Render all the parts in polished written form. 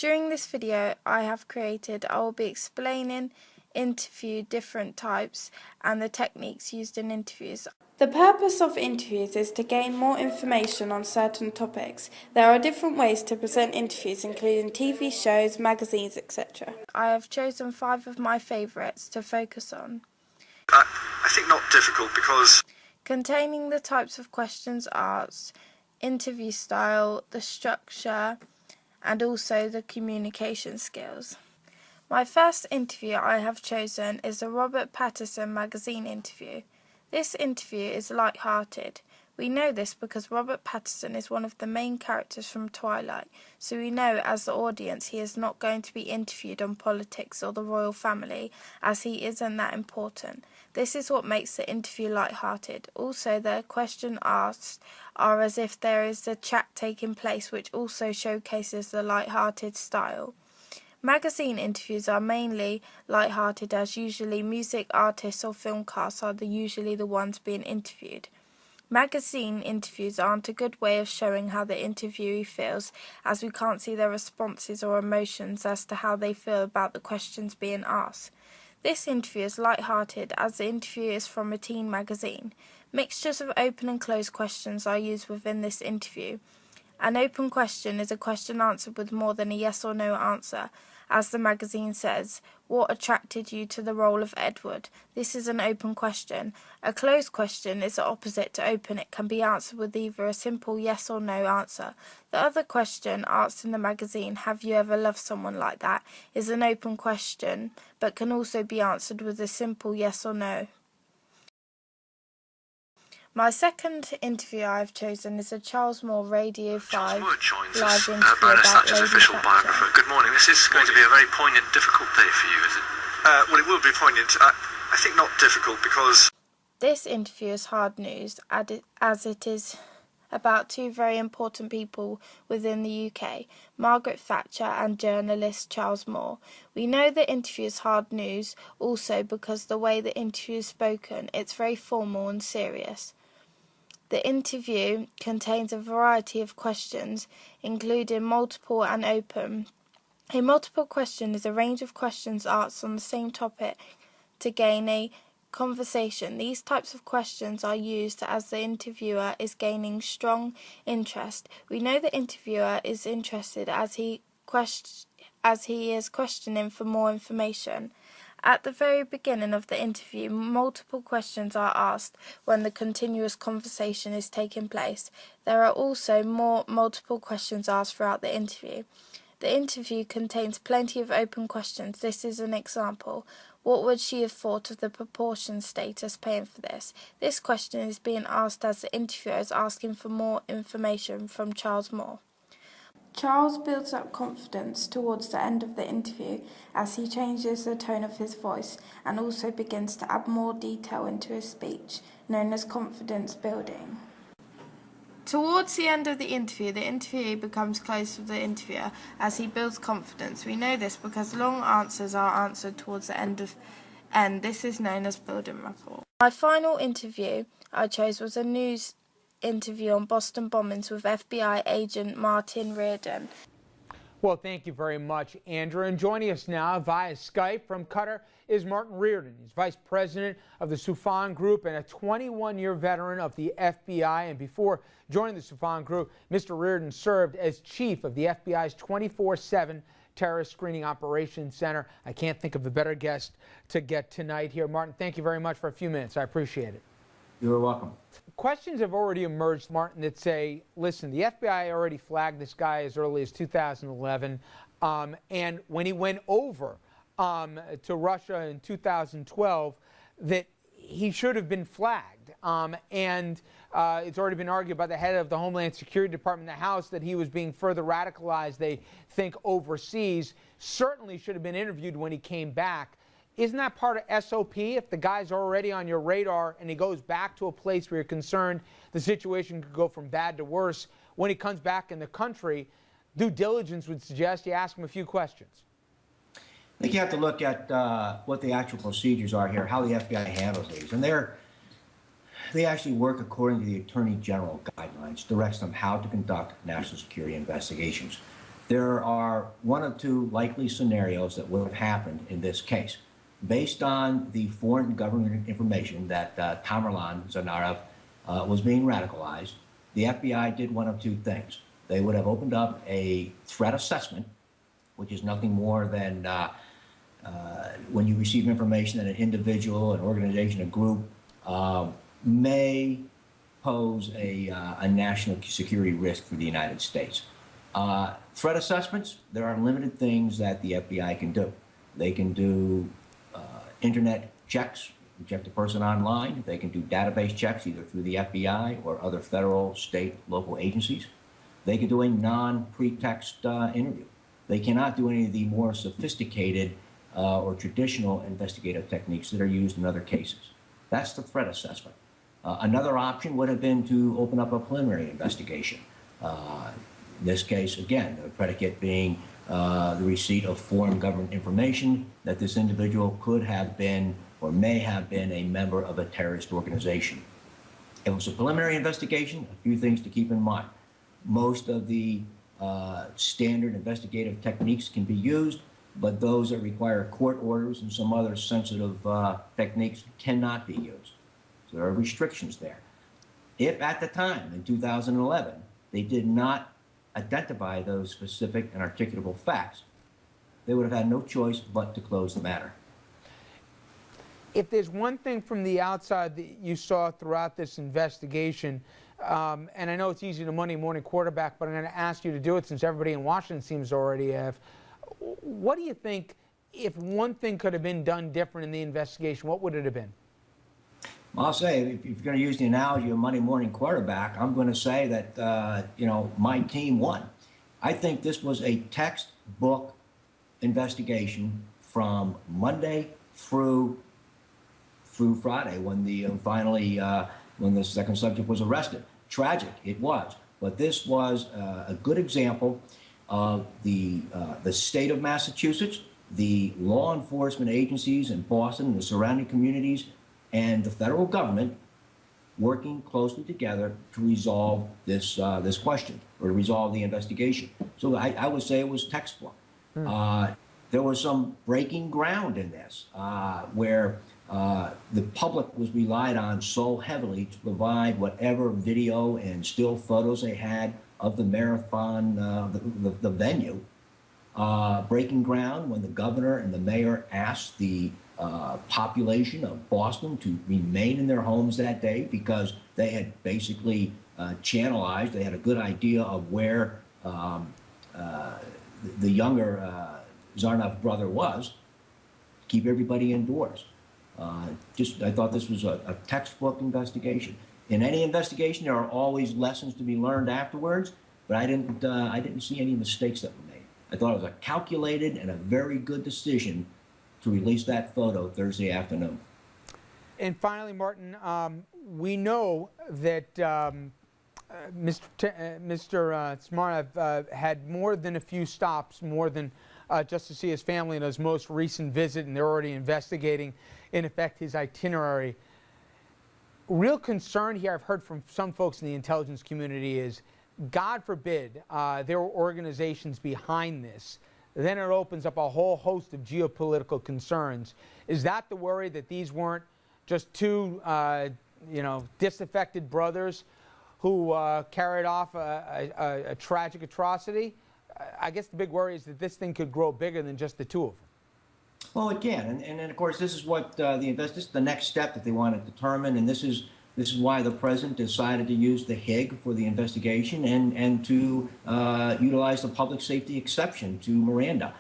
During this video I will be explaining interview different types and the techniques used in interviews. The purpose of interviews is to gain more information on certain topics. There are different ways to present interviews, including TV shows, magazines, etc. I have chosen 5 of my favourites to focus on. I think not difficult because containing the types of questions asked, interview style, the structure, and also the communication skills. My first interview I have chosen is the Robert Pattinson magazine interview. This interview is light-hearted. We know this because Robert Pattinson is one of the main characters from Twilight, so we know as the audience he is not going to be interviewed on politics or the royal family, as he isn't that important. This is what makes the interview light-hearted. Also, the questions asked are as if there is a chat taking place, which also showcases the light-hearted style. Magazine interviews are mainly light-hearted, as usually music artists or film casts are usually the ones being interviewed. Magazine interviews aren't a good way of showing how the interviewee feels, as we can't see their responses or emotions as to how they feel about the questions being asked. This interview is light-hearted as the interview is from a teen magazine. Mixtures of open and closed questions are used within this interview. An open question is a question answered with more than a yes or no answer. As the magazine says, what attracted you to the role of Edward? This is an open question. A closed question is the opposite to open. It can be answered with either a simple yes or no answer. The other question asked in the magazine, have you ever loved someone like that, is an open question, but can also be answered with a simple yes or no. My second interview I have chosen is a Charles Moore Radio 5 live interview about Lady official Thatcher. biographer. Good morning. This is going to be a very poignant, difficult day for you, is it? Well, it will be poignant. I think not difficult because This interview is hard news, as it is about 2 very important people within the UK, Margaret Thatcher and journalist Charles Moore. We know the interview is hard news also because the way the interview is spoken, it's very formal and serious. The interview contains a variety of questions, including multiple and open. A multiple question is a range of questions asked on the same topic to gain a conversation. These types of questions are used as the interviewer is gaining strong interest. We know the interviewer is interested as he is questioning for more information. At the very beginning of the interview, multiple questions are asked when the continuous conversation is taking place. There are also more multiple questions asked throughout the interview. The interview contains plenty of open questions. This is an example. What would she have thought of the proportion status paying for this? This question is being asked as the interviewer is asking for more information from Charles Moore. Charles builds up confidence towards the end of the interview as he changes the tone of his voice and also begins to add more detail into his speech, known as confidence building. Towards the end of the interviewee becomes close with the interviewer as he builds confidence. We know this because long answers are answered towards the end. This is known as building rapport. My final interview I chose was a news interview on Boston bombings with FBI agent Martin Reardon. Well, thank you very much, Andrew. And joining us now via Skype from Qatar is Martin Reardon. He's vice president of the Soufan Group and a 21-year veteran of the FBI. And before joining the Soufan Group, Mr. Reardon served as chief of the FBI's 24/7 Terrorist Screening Operations Center. I can't think of a better guest to get tonight here. Martin, thank you very much for a few minutes. I appreciate it. You're welcome. Questions have already emerged, Martin, that say, listen, the FBI already flagged this guy as early as 2011, and when he went over to Russia in 2012, that he should have been flagged. It's already been argued by the head of the Homeland Security Department in the House that he was being further radicalized, they think, overseas. Certainly should have been interviewed when he came back. Isn't that part of SOP? If the guy's already on your radar and he goes back to a place where you're concerned the situation could go from bad to worse, when he comes back in the country, due diligence would suggest you ask him a few questions. I think you have to look at what the actual procedures are here, how the FBI handles these. And they actually work according to the Attorney General guidelines, directs them how to conduct national security investigations. there are one or two likely scenarios that would have happened in this case. Based on the foreign government information that Tamerlan Tsarnaev was being radicalized, the FBI did one of two things. They would have opened up a threat assessment, which is nothing more than when you receive information that an individual, an organization, a group may pose a national security risk for the United States. Threat assessments, there are limited things that the FBI can do. They can do internet checks, check the person online. They can do database checks either through the FBI or other federal, state, local agencies. They can do a non-pretext interview. They cannot do any of the more sophisticated or traditional investigative techniques that are used in other cases. That's the threat assessment. Another option would have been to open up a preliminary investigation. In this case, again, the predicate being the receipt of foreign government information that this individual could have been or may have been a member of a terrorist organization. It was a preliminary investigation, a few things to keep in mind. Most of the standard investigative techniques can be used, but those that require court orders and some other sensitive techniques cannot be used. So there are restrictions there. If at the time, in 2011, they did not identify those specific and articulable facts, they would have had no choice but to close the matter. If there's one thing from the outside that you saw throughout this investigation, and I know it's easy to Monday morning quarterback, but I'm going to ask you to do it since everybody in Washington seems to already have. What do you think, if one thing could have been done different in the investigation, what would it have been? I'll say, if you're going to use the analogy of Monday morning quarterback, I'm going to say that, my team won. I think this was a textbook investigation from Monday through Friday when when the second subject was arrested. Tragic, it was. But this was a good example of the state of Massachusetts, the law enforcement agencies in Boston and the surrounding communities, and the federal government working closely together to resolve this question or to resolve the investigation. So I would say it was textbook. There was some breaking ground in this where the public was relied on so heavily to provide whatever video and still photos they had of the marathon, the venue. Breaking ground when the governor and the mayor asked the population of Boston to remain in their homes that day because they had basically channelized, they had a good idea of where the younger Tsarnaev brother was, keep everybody indoors. I thought this was a textbook investigation. In any investigation, there are always lessons to be learned afterwards, but I didn't see any mistakes that were made. I thought it was a calculated and a very good decision to release that photo Thursday afternoon. And finally, Martin, we know that Mr. Tsarnaev had more than a few stops, more than just to see his family in his most recent visit, and they're already investigating, in effect, his itinerary. Real concern here, I've heard from some folks in the intelligence community, is God forbid there were organizations behind this. Then it opens up a whole host of geopolitical concerns. Is that the worry, that these weren't just two, disaffected brothers who carried off a tragic atrocity? I guess the big worry is that this thing could grow bigger than just the two of them. Well, again, and of course, this is what this is the next step that they want to determine, and this is why the president decided to use the Hague for the investigation and to utilize the public safety exception to Miranda.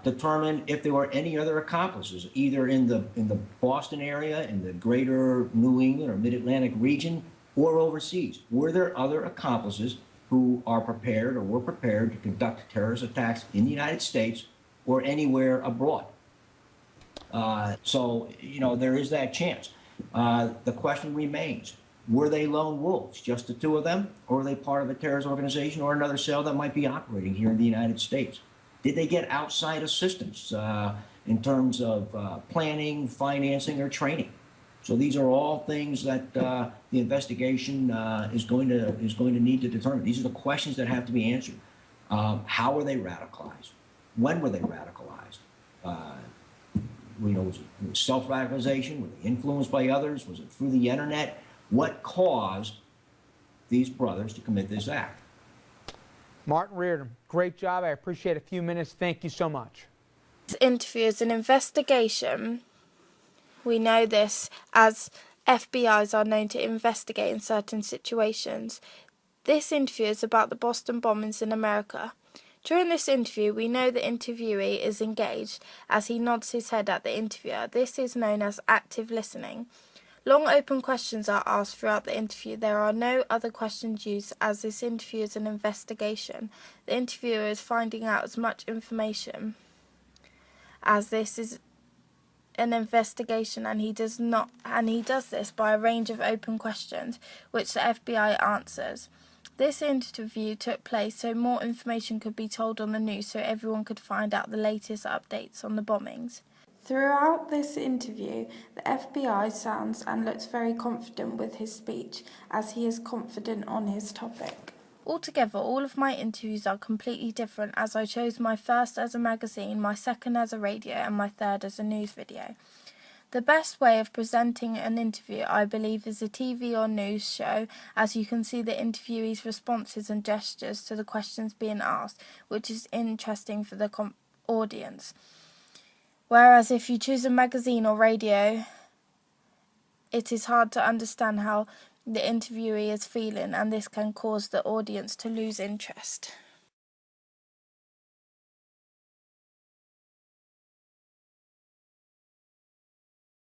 Determine if there were any other accomplices, either in the Boston area, in the greater New England or Mid-Atlantic region, or overseas. Were there other accomplices who are prepared or were prepared to conduct terrorist attacks in the United States or anywhere abroad? So, there is that chance. The question remains, were they lone wolves, just the two of them, or were they part of a terrorist organization or another cell that might be operating here in the United States? Did they get outside assistance in terms of planning, financing, or training? So these are all things that the investigation is going to need to determine. These are the questions that have to be answered. How were they radicalized? When were they radicalized? Was it self-radicalization? Were they influenced by others? Was it through the internet? What caused these brothers to commit this act? Martin Reardon, great job. I appreciate a few minutes. Thank you so much. This interview is an investigation. We know this as FBIs are known to investigate in certain situations. This interview is about the Boston bombings in America. During this interview, we know the interviewee is engaged as he nods his head at the interviewer. This is known as active listening. Long open questions are asked throughout the interview. There are no other questions used as this interview is an investigation. The interviewer is finding out as much information as this is an investigation, and he does this by a range of open questions which the FBI answers. This interview took place so more information could be told on the news so everyone could find out the latest updates on the bombings. Throughout this interview, the FBI sounds and looks very confident with his speech, as he is confident on his topic. Altogether, all of my interviews are completely different, as I chose my first as a magazine, my second as a radio, and my third as a news video. The best way of presenting an interview, I believe, is a TV or news show, as you can see the interviewee's responses and gestures to the questions being asked, which is interesting for the audience. Whereas if you choose a magazine or radio, it is hard to understand how the interviewee is feeling, and this can cause the audience to lose interest.